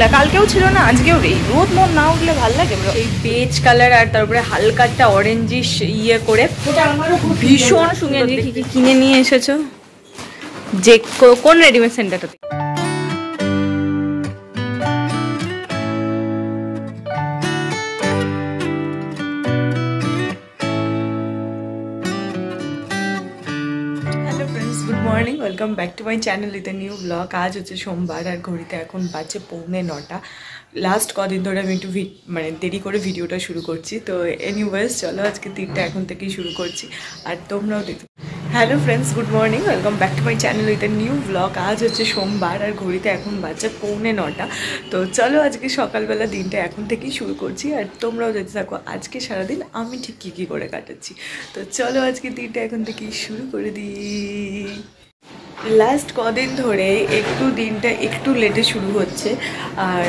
মেঘলা, কালকেও ছিল না, আজকেও রে। রোদ মন না উঠলে ভালো লাগে। এই বেজ কালার আর তারপরে হালকা একটা অরেঞ্জিশ ইয়ে করে ভীষণ সুন্দর। কি কি কিনে নিয়ে এসেছো? যে কোন রেডিমেড সেন্টারটাতে? Good morning, welcome back to my channel with a new vlog. আজ হচ্ছে সোমবার আর ঘড়িতে এখন বাজে 8:45। লাস্ট কদিন ধরে আমি একটু দেরি করে ভিডিওটা শুরু করছি। তো এনিওয়েজ চলো আজকে 3টা এখন থেকেই শুরু করছি আর তোমরাও দেখো। Hello friends, good morning, welcome back to my channel with a new vlog. আজ হচ্ছে সোমবার আর ঘড়িতে এখন বাজে 8:45। তো চলো আজকে সকালবেলা দিনটা এখন থেকেই শুরু করছি আর তোমরাও যেতে থাকো আজকে সারাদিন আমি ঠিক কী করে কাটাচ্ছি। তো চলো আজকে দিনটা এখন থেকেই শুরু করে দিই। লাস্ট কদিন ধরে দিনটা একটু লেটে শুরু হচ্ছে আর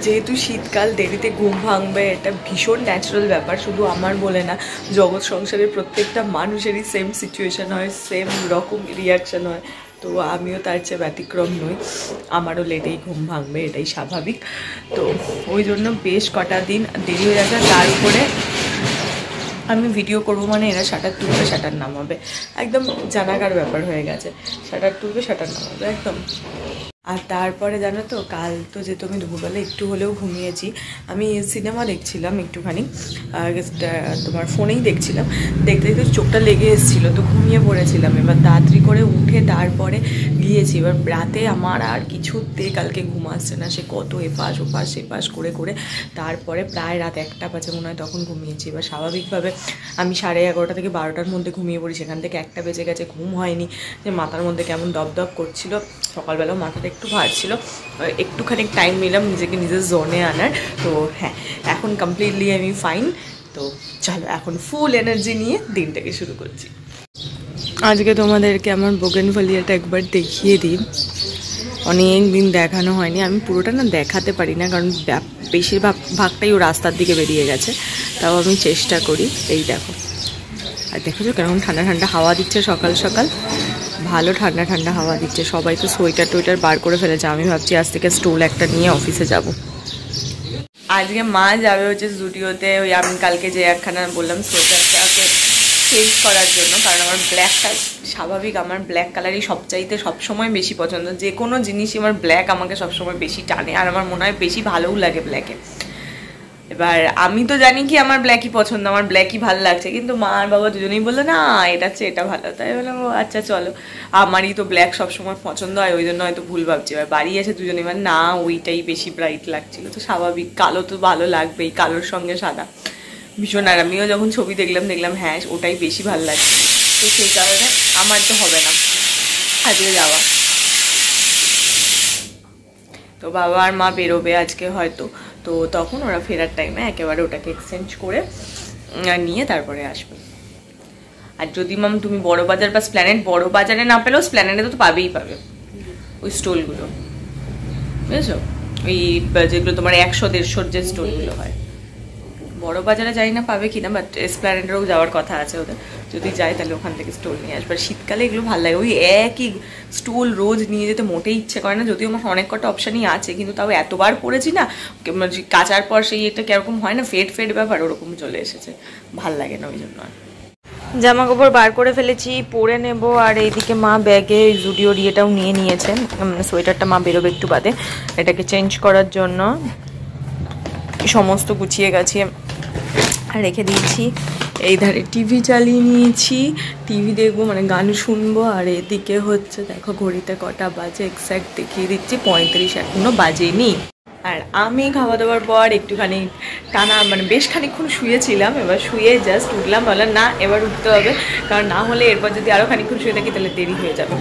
যেহেতু শীতকাল, দেরিতে ঘুম ভাঙবে এটা ভীষণ ন্যাচারাল ব্যাপার। শুধু আমার বলে না, জগৎ সংসারের প্রত্যেকটা মানুষেরই সেম সিচুয়েশান হয়, সেম রকম রিয়াকশান হয়। তো আমিও তার চেয়ে ব্যতিক্রম নই, আমারও লেটেই ঘুম ভাঙবে, এটাই স্বাভাবিক। তো ওই জন্য বেশ কটা দিন দেরি হয়ে যাচ্ছে। তার উপরে আমি ভিডিও করবো মানে এরা শাটার তুলবে শাটার নামাবে, একদম জানাগার ব্যাপার হয়ে গেছে। শাটার তুলবে শাটার নামাবে একদম। আর তারপরে জানো তো, কাল তো যেহেতু আমি দুপুরবেলা একটু হলেও ঘুমিয়েছি, আমি সিনেমা দেখছিলাম একটুখানি, তোমার ফোনেই দেখছিলাম। দেখতে দেখতে চোখটা লেগে এসেছিলো, তো ঘুমিয়ে পড়েছিলাম। এবার তাড়াতাড়ি করে উঠে তারপরে গিয়েছি। এবার রাতে আমার আর কিছুতে কালকে ঘুম আসছে না, সে কত এপাশ ওপাশ এপাশ করে করে তারপরে প্রায় রাত 1টা বাজে মনে হয় তখন ঘুমিয়েছি। এবার স্বাভাবিকভাবে আমি 11:30 থেকে 12টার মধ্যে ঘুমিয়ে পড়ি, সেখান থেকে 1টা বেজে গেছে, ঘুম হয়নি। যে মাথার মধ্যে কেমন দপদপ করছিল, সকালবেলাও মাথাটা একটু ভার ছিল। একটুখানি টাইম নিলাম নিজেকে নিজের জোনে আনার। তো হ্যাঁ, এখন কমপ্লিটলি আমি ফাইন। তো চলো এখন ফুল এনার্জি নিয়ে দিনটাকে শুরু করছি। আজকে তোমাদেরকে আমার বোগেনভেলিয়াটা একবার দেখিয়ে দিই, অনেক দিন দেখানো হয়নি। আমি পুরোটা না দেখাতে পারি না, কারণ বেশিরভাগটাই ও রাস্তার দিকে বেরিয়ে গেছে, তাও আমি চেষ্টা করি। এই দেখো, আর দেখেছো কেমন ঠান্ডা ঠান্ডা হাওয়া দিচ্ছে সকাল সকাল, ভালো ঠান্ডা ঠান্ডা হাওয়া দিচ্ছে। সবাই তো সোয়েটার টোয়েটার বার করে ফেলেছে, আমি ভাবছি আজ থেকে স্টোল একটা নিয়ে অফিসে যাব। আজকে মা যাবে হচ্ছে জুডিওতে, ওই আমি কালকে যে একখানা বললাম সোয়েটারটাকে চেঞ্জ করার জন্য, কারণ আমার ব্ল্যাকটা স্বাভাবিক, আমার ব্ল্যাক কালারই সবচাইতে সবসময় বেশি পছন্দ। যে কোনো জিনিসই আমার ব্ল্যাক আমাকে সবসময় বেশি টানে, আর আমার মনে হয় বেশি ভালোও লাগে ব্ল্যাকে। এবার আমি তো জানি কি আমার ব্ল্যাকই পছন্দ, আমার ব্ল্যাকই ভালো লাগছে, কিন্তু মা আর বাবা দুজনেই বললো না এটা হচ্ছে এটা ভালো। তাই বললাম আচ্ছা চলো, আমারই তো ব্ল্যাক সবসময় পছন্দ হয়, ওই জন্য হয়তো ভুল ভাবছি। এবার বাড়ি এসে দুজনে এবার না ওইটাই বেশি ব্রাইট লাগছিল। তো স্বাভাবিক, কালো তো ভালো লাগবেই, কালোর সঙ্গে সাদা ভীষণ। আর আমিও যখন ছবি দেখলাম হ্যাঁ ওটাই বেশি ভালো লাগছে। তো সেই কারণে আমার তো হবে না আজকে যাওয়া। তো বাবা আর মা বেরোবে আজকে হয়তো, তো তখন ওরা ফেরার টাইমে একেবারে ওটাকে এক্সচেঞ্জ করে নিয়ে তারপরে আসবে। আর যদি মাম তুমি বড় বাজার বা স্প্ল্যানেড, বড় বাজারে না পেলেও স্প্ল্যানেডে তো পাবেই পাবে ওই স্টলগুলো, বুঝেছো? ওই যেগুলো তোমার 100-150 যে স্টলগুলো হয়। বড় বাজারে যাই না পাবে কিনা, বাট এসপ্ল্যানেডেরও যাওয়ার কথা আছে ওদের। যদি যায় তাহলে ওখান থেকে স্টোল নিয়ে আসবে। শীতকালে এগুলো ভালো লাগে, ওই একই স্টোল রোজ নিয়ে যেতে মোটেই ইচ্ছে করে না। যদিও আমার অনেক কটা অপশানই আছে, কিন্তু তাও এতবার পরেছি না, কাচার পর সেই একটা কিরকম হয় না ফেড ফেড ব্যাপার, ওরকম চলে এসেছে, ভাল লাগে না ওই জন্য। জামা কাপড় বার করে ফেলেছি, পরে নেব। আর এইদিকে মা ব্যাগে জুডিওর ইয়েটাও নিয়ে নিয়েছে, সোয়েটারটা মা বেরোবে একটু বাদে, এটাকে চেঞ্জ করার জন্য সমস্ত গুছিয়ে গেছে রেখে দিয়েছি। এই ধারে টিভি চালিয়ে নিয়েছি, টিভি দেখবো মানে গান শুনবো। আর এদিকে হচ্ছে দেখো ঘড়িতে কটা বাজে এক্স্যাক্ট দেখিয়ে দিচ্ছি, 35 এখনো বাজেনি। আর আমি খাওয়া দাওয়ার পর একটুখানি টানা বেশ খানিকক্ষণ শুয়েছিলাম। এবার শুয়ে জাস্ট উঠলাম, বললাম না এবার উঠতে হবে, কারণ না হলে এরপর যদি আরও খানিকক্ষণ শুয়ে থাকি তাহলে দেরি হয়ে যাবে।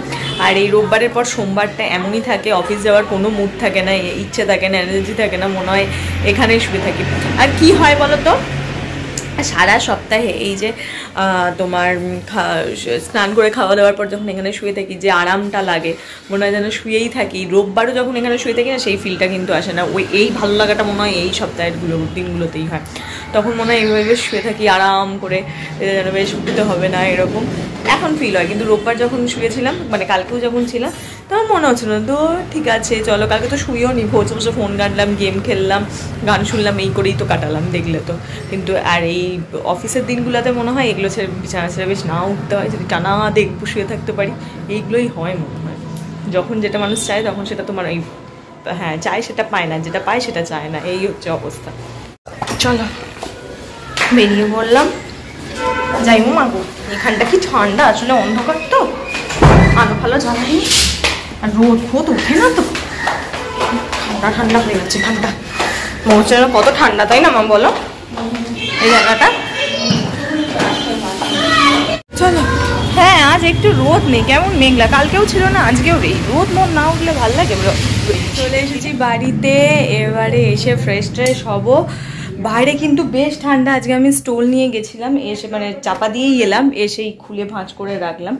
আর এই রোববারের পর সোমবারটা এমনই থাকে, অফিস যাওয়ার কোনো মুড থাকে না, ইচ্ছে থাকে না, এনার্জি থাকে না, মনে হয় এখানেই শুয়ে থাকি। আর কি হয় বলো তো, সারা সপ্তাহে এই যে তোমার স্নান করে খাওয়া দাওয়ার পর যখন এখানে শুয়ে থাকি, যে আরামটা লাগে, মনে হয় যেন শুয়েই থাকি। রোববারও যখন এখানে শুয়ে থাকি না, সেই ফিলটা কিন্তু আসে না। এই ভালো লাগাটা মনে হয় এই সপ্তাহের দিনগুলোতেই হয়। তখন মনে হয় এইভাবে শুয়ে থাকি আরাম করে, যেন বেশ উঠতে হবে না এরকম এখন ফিল হয়। কিন্তু রোববার যখন শুয়েছিলাম, কালকেও যখন ছিলাম, তখন মনে হচ্ছিল তো ঠিক আছে চলো, কালকে তো শুয়েও নি, বসে বসে ফোন ঘাটলাম, গেম খেললাম, গান শুনলাম, এই করেই তো কাটালাম দেখলে তো। কিন্তু আর এই অফিসের দিনগুলোতে মনে হয় এগুলো ছেড়ে বিছানা ছেড়ে বেশ না উঠতে হয়, যদি টানা দেখবো শুয়ে থাকতে পারি, এইগুলোই হয় মনে হয়। যখন যেটা মানুষ চায় তখন সেটা তোমার এই হ্যাঁ চায় সেটা পায় না, যেটা পায় সেটা চায় না, এই হচ্ছে অবস্থা। চলো বেরিয়ে পড়লাম, যাই মাগো। এখানটা কি ঠান্ডা, আসলে অন্ধকার তো, আলো ফালো জ্বালাইনি, আর রোদ ফোদ ওঠে না তো, ঠান্ডা ঠান্ডা হয়ে যাচ্ছে এখানটা। মৌচার কত ঠান্ডা তাই না মা বলো এই জায়গাটা। চলো হ্যাঁ আজ একটু রোদ নেই, কেমন মেঘলা, কালকেও ছিল না আজকেও নেই রোদ, মন না উঠলে ভালো লাগে। চলে এসেছি বাড়িতে, এবারে এসে ফ্রেশ ট্রেশ হবো। বাইরে কিন্তু বেশ ঠান্ডা, আজকে আমি স্টোল নিয়ে গেছিলাম, এসে মানে চাপা দিয়েই এলাম, এসেই খুলে ভাঁজ করে রাখলাম।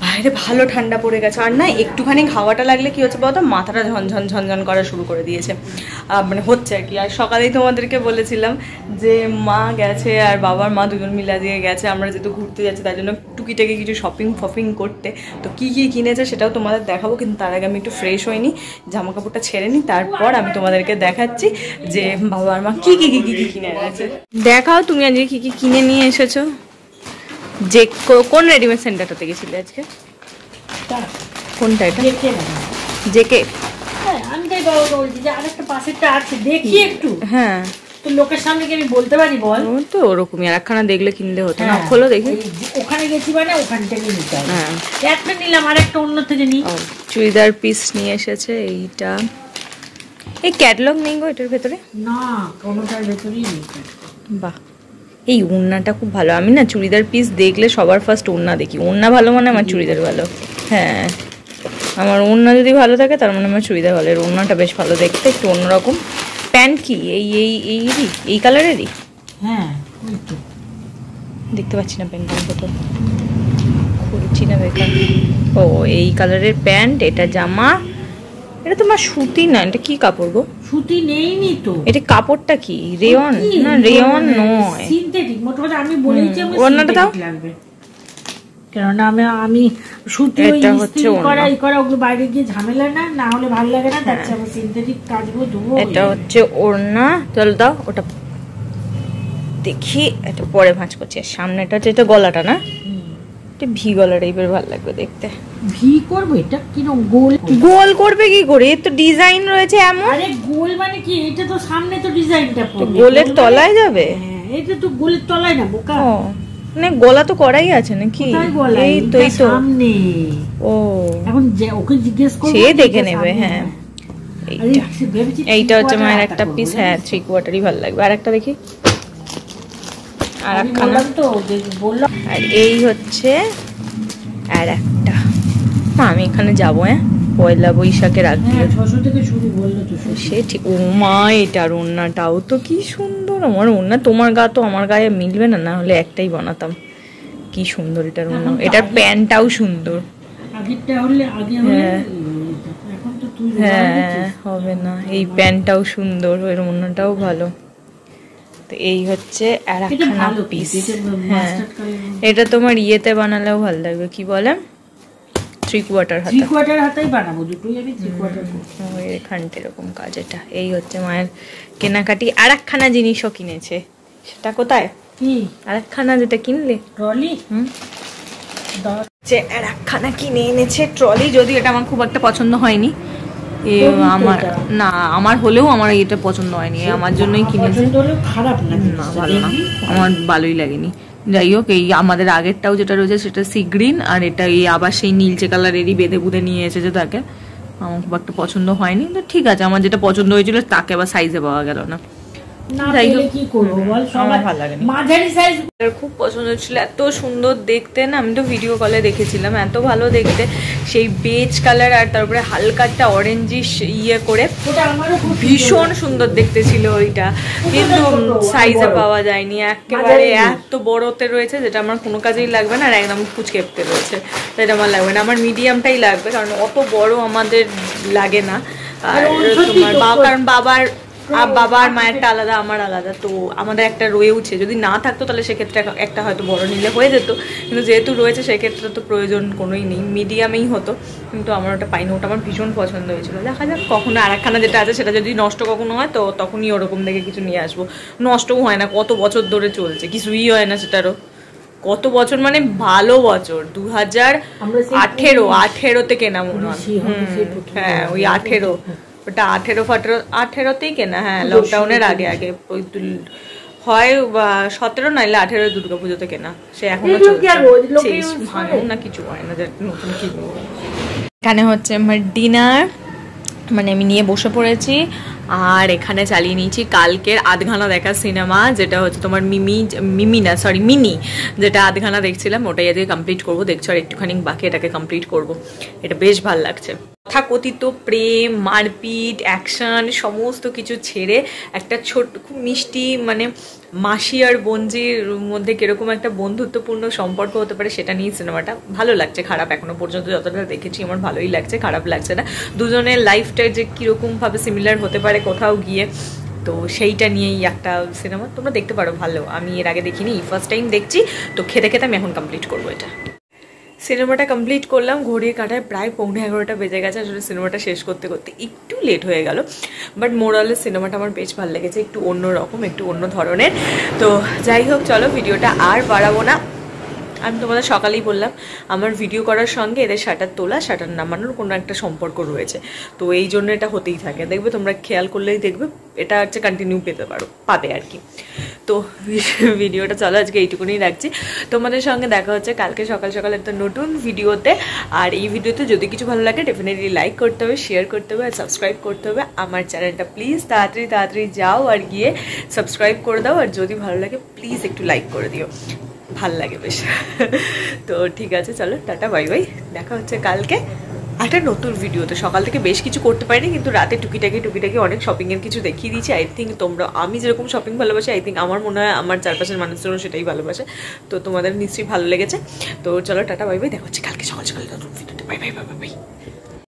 বাইরে ভালো ঠান্ডা পড়ে গেছে, আর না একটুখানি হাওয়াটা লাগলে কি হচ্ছে বলতো, মাথাটা ঝনঝন ঝনঝন করা শুরু করে দিয়েছে, মানে হচ্ছে আর কি। আর সকালেই তোমাদেরকে বলেছিলাম যে মা গেছে আর বাবার মা দুজন মিলে দিয়ে গেছে, আমরা যেহেতু ঘুরতে যাচ্ছি তার জন্য টুকিটাকি কিছু শপিং ফপিং করতে, তো কী কী কিনেছে সেটাও তোমাদের দেখাবো। কিন্তু তার আগে আমি একটু ফ্রেশ হইনি, জামা কাপড়টা ছেড়ে নিই, তারপর আমি তোমাদেরকে দেখাচ্ছি যে বাবার মা কী কী কী কী কী কিনে এনেছে। দেখাও তুমি আজকে কী কী কিনে নিয়ে এসেছো। যে কোন রেডিমেড সেন্টারটাতে গেছিলে আজকে? কোনটা এটা? জেকে। হ্যাঁ আমি তাই বাবাকে বলছি যে আরেকটা পাশেরটা আছে দেখি একটু। হ্যাঁ তো লোকের সামনে কি আমি বলতে পারি বল? তো ওরকমই আর একখানা দেখলে কিনলে হতো না, খোলো দেখি। ওখানে গেছি মানে ওখান থেকে নিতে হবে। হ্যাঁ একটা নিলাম আর একটা অন্য থেকে নিই। চুড়িদার পিস নিয়ে এসেছে এইটা। এই ক্যাটালগ নেই গো এটার ভেতরে? না কোনোটার ভেতরেই নেই। বাহ এই ওড়নাটা খুব ভালো। আমি না চুড়িদার পিস দেখলে সবার ফার্স্ট ওড়না দেখি, ওড়না ভালো মানে আমার চুড়িদার ভালো। হ্যাঁ আমার ওড়না যদি ভালো থাকে তার মানে আমার চুড়িদার ভালো। এর ওড়নাটা বেশ ভালো দেখতে, একটু অন্যরকম। প্যান্ট কি এই এই এইরই এই কালারেরই? হ্যাঁ দেখতে পাচ্ছি না প্যান্টের ফটো, খুলছি না বেকার। ও এই কালারের প্যান্ট, এটা জামা। এটা তোমার সুতি না, এটা কি কাপড় গো? সুতি নেইনি তো। এটা কাপড়টা কি রেয়ন? না রেয়ন নয়, সিনথেটিক। মোটামুটি আমি বলেইছি আমি ওড়নাটা দাও লাগবে, কেননা আমি সুতি এটা হচ্ছে করা ওগুলো বাইরে গিয়ে ঝামেলা না, না হলে ভালো লাগে না, তার চেয়ে আমি সিনথেটিক কাচবো ধুবো। এটা হচ্ছে ওড়না, চল দাও ওটা দেখি। এটা পরে ভাঁজ করছি। আর সামনেটা হচ্ছে এটা গলাটা না, এটা ভি গলা টাইপের ভালো লাগবে দেখতে। ভি করবো? এটা কিরকম গোল? গোল করবে কি করে? এর তো ডিজাইন রয়েছে এমন। আরে গোল মানে কি? এটা তো সামনে তো ডিজাইনটা পড়বে, গোলের তলায় যাবে। হ্যাঁ এটা তো গোলের তলায় না বোকা। ও মানে গলা তো করাই আছে নাকি? এই তো এই তো সামনে। ও এখন ওকে জিজ্ঞেস করব, সে দেখে নেবে। হ্যাঁ এইটা হচ্ছে মায়ের একটা পিস। হ্যাঁ 3/4 ভালো লাগবে। আর একটা দেখি, আর একখানা তো বললাম। আর এই হচ্ছে আর একটা। আমি এখানে যাবো হ্যাঁ পয়লা বৈশাখের আগে। 600 থেকে শুরু বললো তো। সে ঠিক। ও মা এটার ওড়নাটাও তো কি সুন্দর। আমার ওড়না তোমার গা তো আমার গায়ে মিলবে না, না হলে একটাই বানাতাম। কি সুন্দর এটার ওড়না, এটার প্যান্টটাও সুন্দর। আগেরটা হলে আগে হলে এখন তো তুই হ্যাঁ হবে না। এই প্যান্টটাও সুন্দর, এর ওড়নাটাও ভালো। তো এই হচ্ছে আর একটা পিস। হ্যাঁ এটা তোমার ইয়েতে বানালেও ভালো লাগবে, কি বলে 3/4 হাতা। 3/4 হাতাই বানাবো, দুটোই আমি 3/4 করব। এখানটা এরকম কাজ। এটা এই হচ্ছে মায়ের কেনাকাটি। আর একখানা জিনিসও কিনেছে, সেটা কোথায়? কি আর একখানা যেটা কিনলে? ট্রলি। যে আর একখানা কিনে এনেছে ট্রলি, যদিও এটা আমার খুব একটা পছন্দ হয়নি। আমার না, আমার হলেও আমার এটা পছন্দ হয়নি, আমার জন্যই কিনেছে। খারাপ না, না ভালো না, আমার ভালোই লাগেনি। যাই হোক এই আমাদের আগেরটাও যেটা রয়েছে সেটা সি গ্রিন, আর এটা এই আবার সেই নীলচে কালারেরই বেঁধে বুঁধে নিয়ে এসেছে তাকে। আমার খুব একটা পছন্দ হয়নি, তো ঠিক আছে। আমার যেটা পছন্দ হয়েছিল তাকে আবার সাইজে পাওয়া গেল না। খুব পছন্দ ছিল, এত সুন্দর দেখতে না। আমি তো ভিডিও কলে দেখেছিলাম, এত ভালো দেখতে। সেই বেজ কালার আর তারপরে হালকা একটা অরেঞ্জিশ ইয়ে করে, ভীষণ সুন্দর দেখতে ছিল ওইটা। কিন্তু সাইজে পাওয়া যায়নি একেবারে। এত বড়তে রয়েছে যেটা আমার কোনো কাজেই লাগবে না, আর একদম কুচকেপতে রয়েছে, সেটা আমার লাগবে না। আমার মিডিয়ামটাই লাগবে, কারণ অত বড় আমাদের লাগে না। আর তোমার কারণ বাবার আর বাবা আর মায়েরটা আলাদা, আমার আলাদা, তো আমাদের একটা রয়েছে। যদি না থাকতো তাহলে সেক্ষেত্রে একটা হয়তো বড় নিলে হয়ে যেত, কিন্তু যেহেতু রয়েছে সেক্ষেত্রে তো প্রয়োজন কোনোই নেই, মিডিয়ামেই হতো। কিন্তু আমার ওটা পাইনি, ওটা আমার ভীষণ পছন্দ হয়েছিল। দেখা যাক কখনো আরেকখানা যেটা আছে সেটা যদি নষ্ট কখনো হয় তো তখনই ওরকম দেখে কিছু নিয়ে আসবো। নষ্টও হয় না, কত বছর ধরে চলছে, কিছুই হয় না সেটারও। কত বছর মানে ভালো বছর, 2018-18-তে কেনা মনে হয়। হ্যাঁ ওই 18, ওটা 18-18তেই কেনা। হ্যাঁ লকডাউনের আগে আগে হয় বা 17 নাইলে 18 দুর্গা পুজোতে কেনা। সে এখনো ভাঙো না, কিছু হয় না যে নতুন কিনবো। এখানে হচ্ছে আমার ডিনার, মানে আমি নিয়ে বসে পড়েছি। আর এখানে চালিয়ে নিয়েছি কালকের আধঘানা দেখা সিনেমা, যেটা হচ্ছে তোমার মিনি, যেটা আধঘানা দেখছিলাম, ওটাই আজকে কমপ্লিট করবো। দেখছো আর একটুখানি বাকি, এটাকে কমপ্লিট করব। এটা বেশ ভালো লাগছে। তথাকথিত প্রেম, মারপিট, অ্যাকশন সমস্ত কিছু ছেড়ে একটা ছোট খুব মিষ্টি, মানে মাসি আর বোনজির মধ্যে কিরকম একটা বন্ধুত্বপূর্ণ সম্পর্ক হতে পারে সেটা নিয়ে সিনেমাটা ভালো লাগছে। খারাপ এখনো পর্যন্ত যতটা দেখেছি আমার ভালোই লাগছে, খারাপ লাগছে না। দুজনের লাইফটা যে কীরকমভাবে সিমিলার হতে পারে কোথাও গিয়ে, তো সেইটা নিয়েই একটা সিনেমা। তোমরা দেখতে পারো, ভালো। আমি এর আগে দেখিনি, ফার্স্ট টাইম দেখছি। তো খেতে খেতে আমি এখন কমপ্লিট করবো এটা। সিনেমাটা কমপ্লিট করলাম, ঘড়ির কাঁটায় প্রায় 11:15 বেজে গেছে। আসলে সিনেমাটা শেষ করতে করতে একটু লেট হয়ে গেল, বাট মোরালের সিনেমাটা আমার বেশ ভালো লেগেছে, একটু অন্য রকম, একটু অন্য ধরনের। তো যাই হোক, চলো ভিডিওটা আর বাড়াবো না। আমি তোমাদের সকালেই বললাম আমার ভিডিও করার সঙ্গে এদের শাটার তোলা শাটার নামানোর কোনো একটা সম্পর্ক রয়েছে, তো এই জন্য এটা হতেই থাকে। দেখবে তোমরা খেয়াল করলেই দেখবে এটা হচ্ছে কন্টিনিউ পাবে আর কি। তো ভিডিওটা চলো আজকে এইটুকুনি রাখছি। তোমাদের সঙ্গে দেখা হচ্ছে কালকে সকাল সকাল একটা নতুন ভিডিওতে। আর এই ভিডিওতে যদি কিছু ভালো লাগে ডেফিনেটলি লাইক করতে হবে, শেয়ার করতে হবে আর সাবস্ক্রাইব করতে হবে আমার চ্যানেলটা। প্লিজ তাড়াতাড়ি যাও আর গিয়ে সাবস্ক্রাইব করে দাও, আর যদি ভালো লাগে প্লিজ একটু লাইক করে দিও, ভাল লাগে বেশ। তো ঠিক আছে, চলো টাটা বাই বাই, দেখা হচ্ছে কালকে একটা নতুন ভিডিওতে। সকাল থেকে বেশ কিছু করতে পারিনি, কিন্তু রাতে টুকিটাকি অনেক শপিংয়ের কিছু দেখিয়ে দিয়েছি। আই থিঙ্ক তোমরা, আমি যেরকম শপিং ভালোবাসি, আই থিঙ্ক আমার মনে হয় আমার চারপাশের মানুষজনও সেটাই ভালোবাসে। তো তোমাদের নিশ্চয়ই ভালো লেগেছে। তো চলো টাটা বাই বাই, দেখা হচ্ছে কালকে সকাল সকাল নতুন ভিডিওতে। Bye bye bye bye bye.